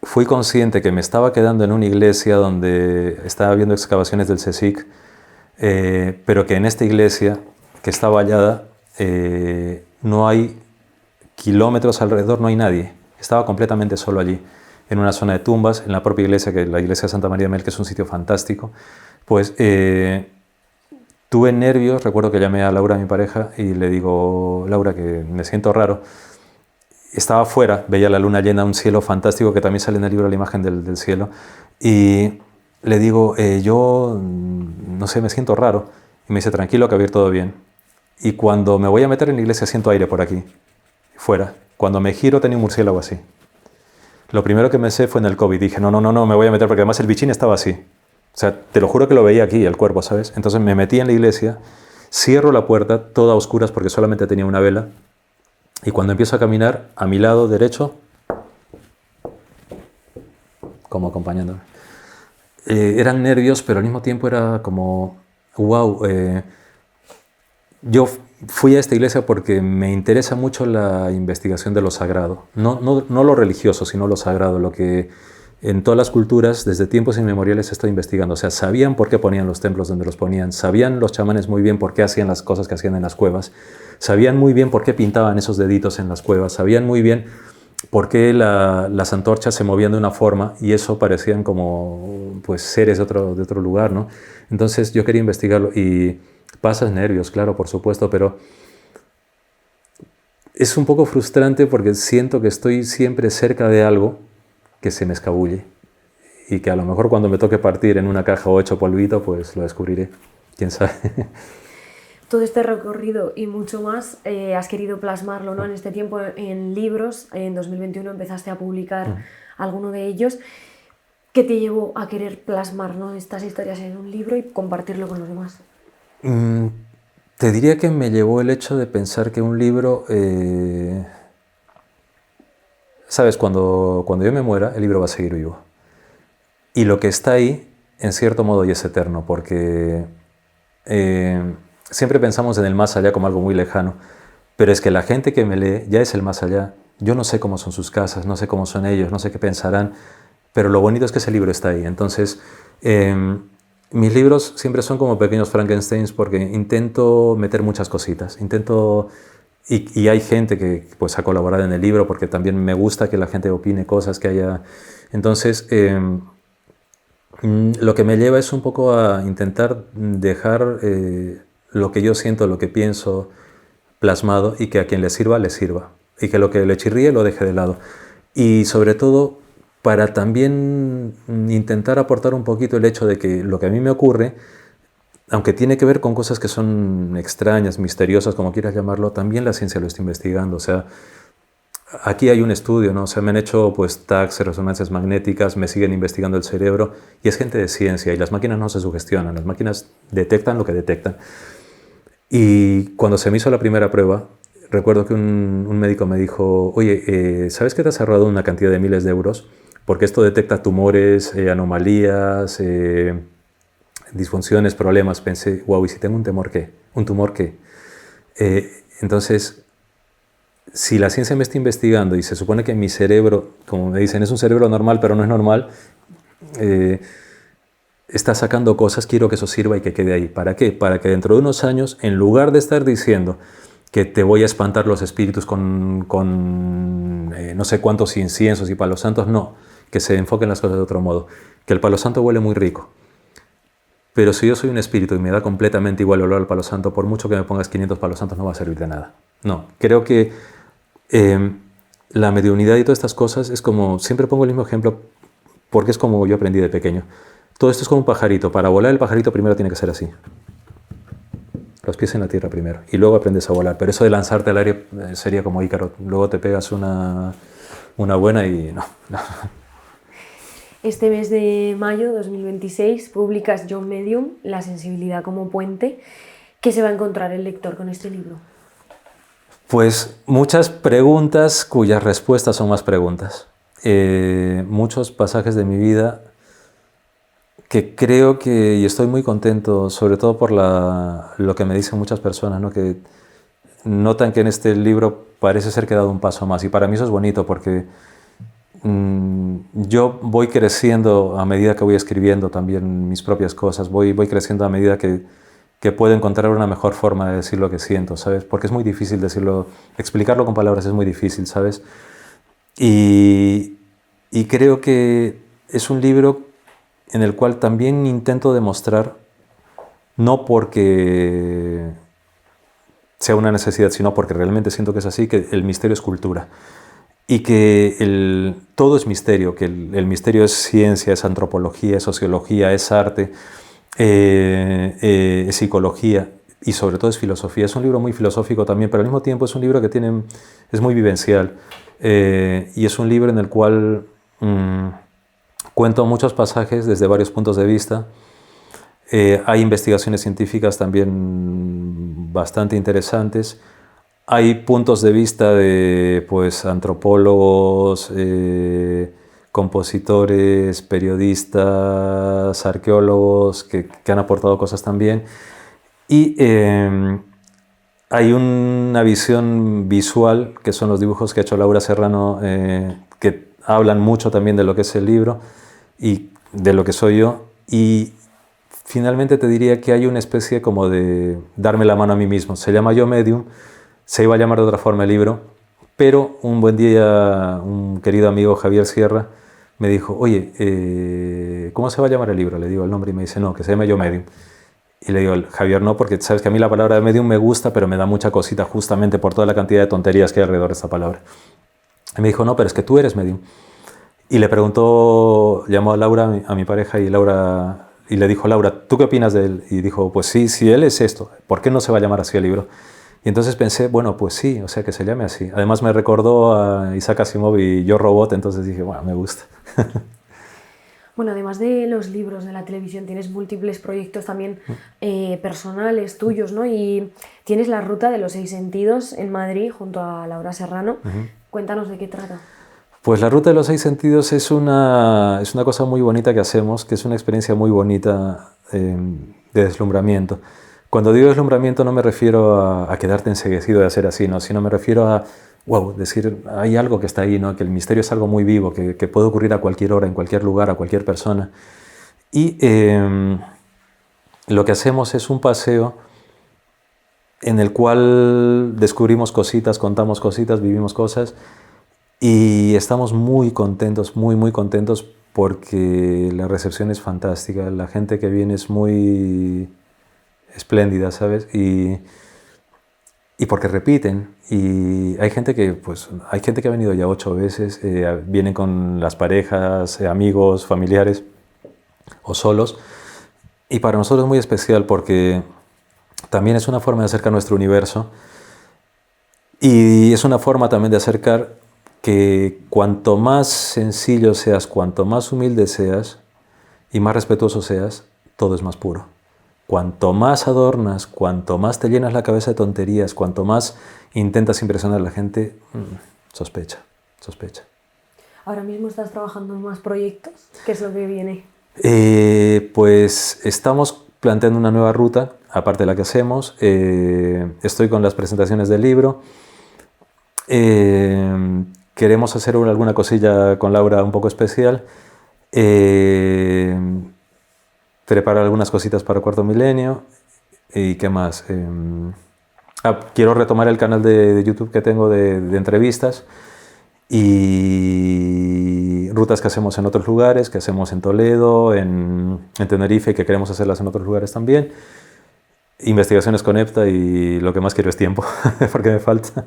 fui consciente que me estaba quedando en una iglesia donde estaba viendo excavaciones del CSIC, pero que en esta iglesia, que está vallada, no hay kilómetros alrededor, no hay nadie. Estaba completamente solo allí, en una zona de tumbas, en la propia iglesia, que la iglesia de Santa María de Melque es un sitio fantástico. Pues tuve nervios, recuerdo que llamé a Laura, mi pareja, y le digo, Laura, que me siento raro. Estaba afuera, veía la luna llena, un cielo fantástico, que también sale en el libro la imagen del cielo, y le digo, yo no sé, me siento raro. Y me dice, tranquilo, que va a ir todo bien. Y cuando me voy a meter en la iglesia siento aire por aquí, fuera. Cuando me giro tenía un murciélago así. Lo primero que me sé fue en el COVID. Dije, no, me voy a meter, porque además el bichín estaba así. O sea, te lo juro que lo veía aquí, el cuerpo, ¿sabes? Entonces me metí en la iglesia, cierro la puerta, toda a oscuras porque solamente tenía una vela, y cuando empiezo a caminar, a mi lado derecho, como acompañándome. Eran nervios, pero al mismo tiempo era como, wow, yo fui a esta iglesia porque me interesa mucho la investigación de lo sagrado. No lo religioso, sino lo sagrado, lo que en todas las culturas, desde tiempos inmemoriales, se está investigando. O sea, sabían por qué ponían los templos donde los ponían, sabían los chamanes muy bien por qué hacían las cosas que hacían en las cuevas, sabían muy bien por qué pintaban esos deditos en las cuevas, sabían muy bien por qué las antorchas se movían de una forma y eso parecían como pues, seres de otro lugar, ¿no? Entonces yo quería investigarlo y pasas nervios, claro, por supuesto, pero es un poco frustrante porque siento que estoy siempre cerca de algo que se me escabulle y que a lo mejor cuando me toque partir en una caja o hecho polvito, pues lo descubriré, quién sabe. Todo este recorrido y mucho más has querido plasmarlo, ¿no? En este tiempo en libros. En 2021 empezaste a publicar alguno de ellos. ¿Qué te llevó a querer plasmar, ¿no? estas historias en un libro y compartirlo con los demás? Te diría que me llevó el hecho de pensar que un libro... Sabes, cuando yo me muera, el libro va a seguir vivo. Y lo que está ahí, en cierto modo, ya es eterno, porque siempre pensamos en el más allá como algo muy lejano, pero es que la gente que me lee ya es el más allá. Yo no sé cómo son sus casas, no sé cómo son ellos, no sé qué pensarán, pero lo bonito es que ese libro está ahí. Entonces, mis libros siempre son como pequeños Frankensteins porque intento meter muchas cositas, y hay gente que pues, ha colaborado en el libro porque también me gusta que la gente opine cosas que haya. Entonces, lo que me lleva es un poco a intentar dejar lo que yo siento, lo que pienso plasmado y que a quien le sirva, y que lo que le chirríe lo deje de lado. Y sobre todo, para también intentar aportar un poquito el hecho de que lo que a mí me ocurre, aunque tiene que ver con cosas que son extrañas, misteriosas, como quieras llamarlo, también la ciencia lo está investigando. O sea, aquí hay un estudio, ¿no? O sea, me han hecho pues tags, resonancias magnéticas, me siguen investigando el cerebro y es gente de ciencia y las máquinas no se sugestionan, las máquinas detectan lo que detectan. Y cuando se me hizo la primera prueba, recuerdo que un médico me dijo, oye, ¿sabes que te has ahorrado una cantidad de miles de euros? Porque esto detecta tumores, anomalías, disfunciones, problemas. Pensé, wow, ¿y si tengo un tumor qué? ¿Un tumor qué? Entonces, si la ciencia me está investigando y se supone que mi cerebro, como me dicen, es un cerebro normal, pero no es normal, eh, está sacando cosas, quiero que eso sirva y que quede ahí. ¿Para qué? Para que dentro de unos años, en lugar de estar diciendo que te voy a espantar los espíritus con no sé cuántos inciensos y palos santos, no, que se enfoquen las cosas de otro modo. Que el palo santo huele muy rico, pero si yo soy un espíritu y me da completamente igual el olor al palo santo, por mucho que me pongas 500 palos santos no va a servir de nada. No, creo que eh, la mediunidad y todas estas cosas es como, siempre pongo el mismo ejemplo porque es como yo aprendí de pequeño. Todo esto es como un pajarito. Para volar el pajarito primero tiene que ser así. Los pies en la tierra primero. Y luego aprendes a volar. Pero eso de lanzarte al aire sería como Ícaro. Luego te pegas una buena y no. Este mes de mayo de 2026 publicas John Medium, La sensibilidad como puente. ¿Qué se va a encontrar el lector con este libro? Pues muchas preguntas cuyas respuestas son más preguntas. Muchos pasajes de mi vida que creo que, y estoy muy contento, sobre todo por lo que me dicen muchas personas, ¿no? Que notan que en este libro parece ser que he dado un paso más. Y para mí eso es bonito porque yo voy creciendo a medida que voy escribiendo también mis propias cosas, voy creciendo a medida que puedo encontrar una mejor forma de decir lo que siento, ¿sabes? Porque es muy difícil decirlo, explicarlo con palabras es muy difícil, ¿sabes? Y, y creo que es un libro en el cual también intento demostrar, no porque sea una necesidad, sino porque realmente siento que es así, que el misterio es cultura. Y que todo es misterio, que el misterio es ciencia, es antropología, es sociología, es arte, es psicología y sobre todo es filosofía. Es un libro muy filosófico también, pero al mismo tiempo es un libro que es muy vivencial y es un libro en el cual cuento muchos pasajes desde varios puntos de vista. Hay investigaciones científicas también bastante interesantes. Hay puntos de vista de pues, antropólogos, compositores, periodistas, arqueólogos que han aportado cosas también. Y hay una visión visual, que son los dibujos que ha hecho Laura Serrano, que hablan mucho también de lo que es el libro y de lo que soy yo. Y finalmente te diría que hay una especie como de darme la mano a mí mismo. Se llama Yo Medium. Se iba a llamar de otra forma el libro, pero un buen día un querido amigo, Javier Sierra, me dijo, oye, ¿cómo se va a llamar el libro? Le digo el nombre y me dice, no, que se llama Yo Medium. Y le digo, Javier, no, porque sabes que a mí la palabra de medium me gusta, pero me da mucha cosita justamente por toda la cantidad de tonterías que hay alrededor de esta palabra. Y me dijo, no, pero es que tú eres medium. Y le preguntó, llamó a Laura, a mi pareja, y le dijo, Laura, ¿tú qué opinas de él? Y dijo, pues sí, si él es esto, ¿por qué no se va a llamar así el libro? Y entonces pensé, bueno, pues sí, o sea, que se llame así. Además me recordó a Isaac Asimov y Yo Robot, entonces dije, bueno, me gusta. Bueno, además de los libros de la televisión, tienes múltiples proyectos también personales tuyos, ¿no? Y tienes la Ruta de los 6 Sentidos en Madrid junto a Laura Serrano. Cuéntanos de qué trata. Pues la Ruta de los 6 Sentidos es una cosa muy bonita que hacemos, que es una experiencia muy bonita de deslumbramiento. Cuando digo deslumbramiento no me refiero a quedarte enceguecido de hacer así, ¿no? Sino me refiero a, wow, decir, hay algo que está ahí, ¿no? Que el misterio es algo muy vivo, que puede ocurrir a cualquier hora, en cualquier lugar, a cualquier persona. Y lo que hacemos es un paseo en el cual descubrimos cositas, contamos cositas, vivimos cosas y estamos muy contentos, muy, muy contentos porque la recepción es fantástica, la gente que viene es muy espléndida, ¿sabes? Y porque repiten. Y hay gente que, pues, hay gente que ha venido ya 8 veces, vienen con las parejas, amigos, familiares o solos. Y para nosotros es muy especial porque también es una forma de acercar nuestro universo y es una forma también de acercar que cuanto más sencillo seas, cuanto más humilde seas y más respetuoso seas, todo es más puro. Cuanto más adornas, cuanto más te llenas la cabeza de tonterías, cuanto más intentas impresionar a la gente, sospecha. ¿Ahora mismo estás trabajando en más proyectos? ¿Qué es lo que viene? Pues estamos planteando una nueva ruta, aparte de la que hacemos. Estoy con las presentaciones del libro. Queremos hacer alguna cosilla con Laura un poco especial. Preparar algunas cositas para Cuarto Milenio. ¿Y qué más? Quiero retomar el canal de YouTube que tengo de entrevistas y rutas que hacemos en otros lugares, que hacemos en Toledo, en Tenerife, y que queremos hacerlas en otros lugares también. Investigaciones con EPTA, y lo que más quiero es tiempo, porque me falta.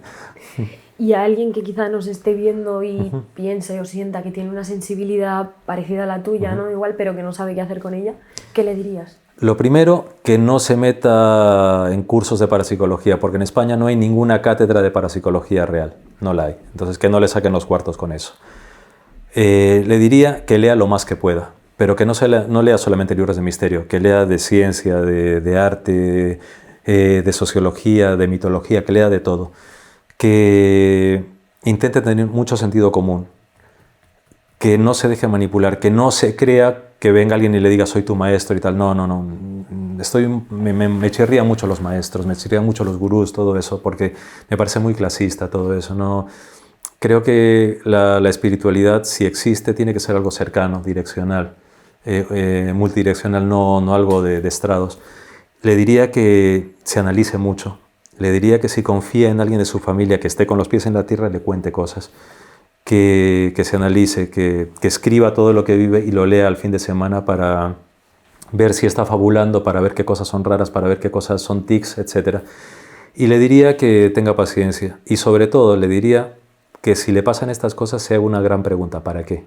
Y a alguien que quizá nos esté viendo y piense o sienta que tiene una sensibilidad parecida a la tuya, ¿no? Igual, pero que no sabe qué hacer con ella, ¿qué le dirías? Lo primero, que no se meta en cursos de parapsicología, porque en España no hay ninguna cátedra de parapsicología real, no la hay. Entonces, que no le saquen los cuartos con eso. Le diría que lea lo más que pueda, pero que no lea solamente libros de misterio, que lea de ciencia, de arte, de sociología, de mitología, que lea de todo. Que intente tener mucho sentido común, que no se deje manipular, que no se crea que venga alguien y le diga soy tu maestro y tal. No. Me chirría mucho los maestros, me chirrían mucho los gurús, todo eso, porque me parece muy clasista todo eso. No, creo que la espiritualidad, si existe, tiene que ser algo cercano, direccional, multidireccional, no algo de estrados. Le diría que se analice mucho. Le diría que si confía en alguien de su familia que esté con los pies en la tierra, le cuente cosas. Que se analice, que escriba todo lo que vive y lo lea al fin de semana para ver si está fabulando, para ver qué cosas son raras, para ver qué cosas son tics, etc. Y le diría que tenga paciencia. Y sobre todo le diría que si le pasan estas cosas se haga una gran pregunta: ¿para qué?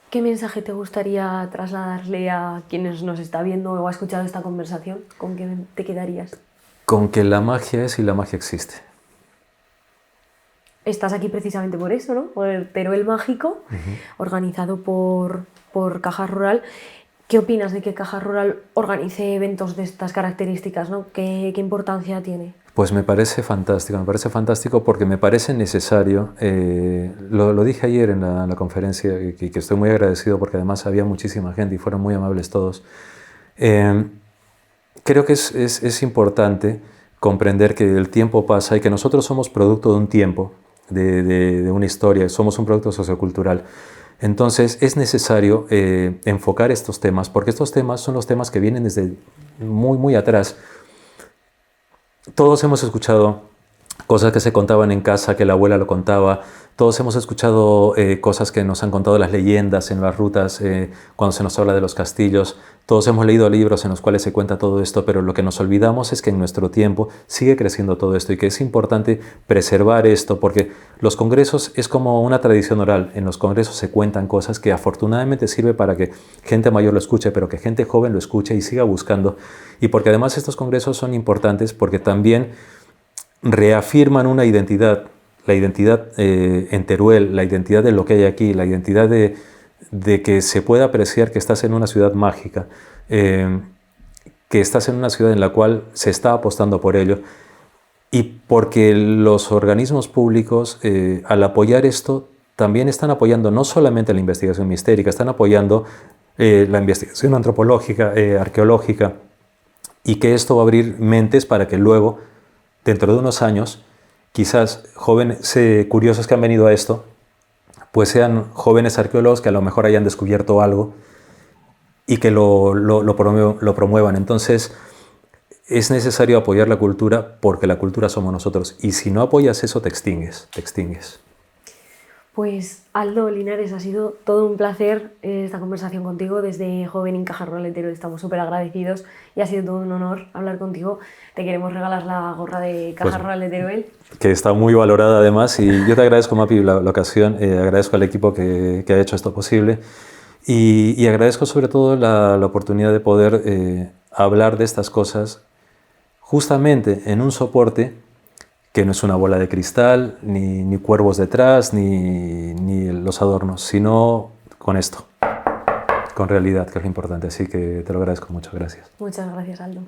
¿Qué mensaje te gustaría trasladarle a quienes nos está viendo o ha escuchado esta conversación? ¿Con qué te quedarías? Con que la magia es y la magia existe. Estás aquí precisamente por eso, ¿no? Por el Teruel Mágico, organizado por Caja Rural. ¿Qué opinas de que Caja Rural organice eventos de estas características, ¿no? ¿Qué importancia tiene? Pues me parece fantástico porque me parece necesario. Lo dije ayer en la conferencia, y que estoy muy agradecido porque además había muchísima gente y fueron muy amables todos. Creo que es importante comprender que el tiempo pasa y que nosotros somos producto de un tiempo, de una historia, somos un producto sociocultural. Entonces es necesario enfocar estos temas, porque estos temas son los temas que vienen desde muy atrás. Todos hemos escuchado cosas que se contaban en casa, que la abuela lo contaba. Todos hemos escuchado cosas que nos han contado las leyendas en las rutas, cuando se nos habla de los castillos. Todos hemos leído libros en los cuales se cuenta todo esto, pero lo que nos olvidamos es que en nuestro tiempo sigue creciendo todo esto y que es importante preservar esto, porque los congresos es como una tradición oral. En los congresos se cuentan cosas que afortunadamente sirve para que gente mayor lo escuche, pero que gente joven lo escuche y siga buscando. Y porque además estos congresos son importantes porque también reafirman una identidad, la identidad en Teruel, la identidad de lo que hay aquí, la identidad de que se pueda apreciar que estás en una ciudad mágica, que estás en una ciudad en la cual se está apostando por ello, y porque los organismos públicos, al apoyar esto, también están apoyando no solamente la investigación mistérica, están apoyando la investigación antropológica, arqueológica, y que esto va a abrir mentes para que luego, dentro de unos años, quizás jóvenes curiosos que han venido a esto, pues sean jóvenes arqueólogos que a lo mejor hayan descubierto algo y que lo promuevan. Entonces, es necesario apoyar la cultura porque la cultura somos nosotros. Y si no apoyas eso, te extingues. Pues Aldo Linares, ha sido todo un placer esta conversación contigo. Desde Joven en Caja Rural de Teruel estamos súper agradecidos y ha sido todo un honor hablar contigo. Te queremos regalar la gorra de Caja Rural de Teruel. Que está muy valorada además, y yo te agradezco, Mapi, la ocasión, agradezco al equipo que ha hecho esto posible y agradezco sobre todo la oportunidad de poder hablar de estas cosas justamente en un soporte que no es una bola de cristal, ni cuervos detrás, ni los adornos, sino con esto, con realidad, que es lo importante. Así que te lo agradezco mucho, gracias. Muchas gracias, Aldo.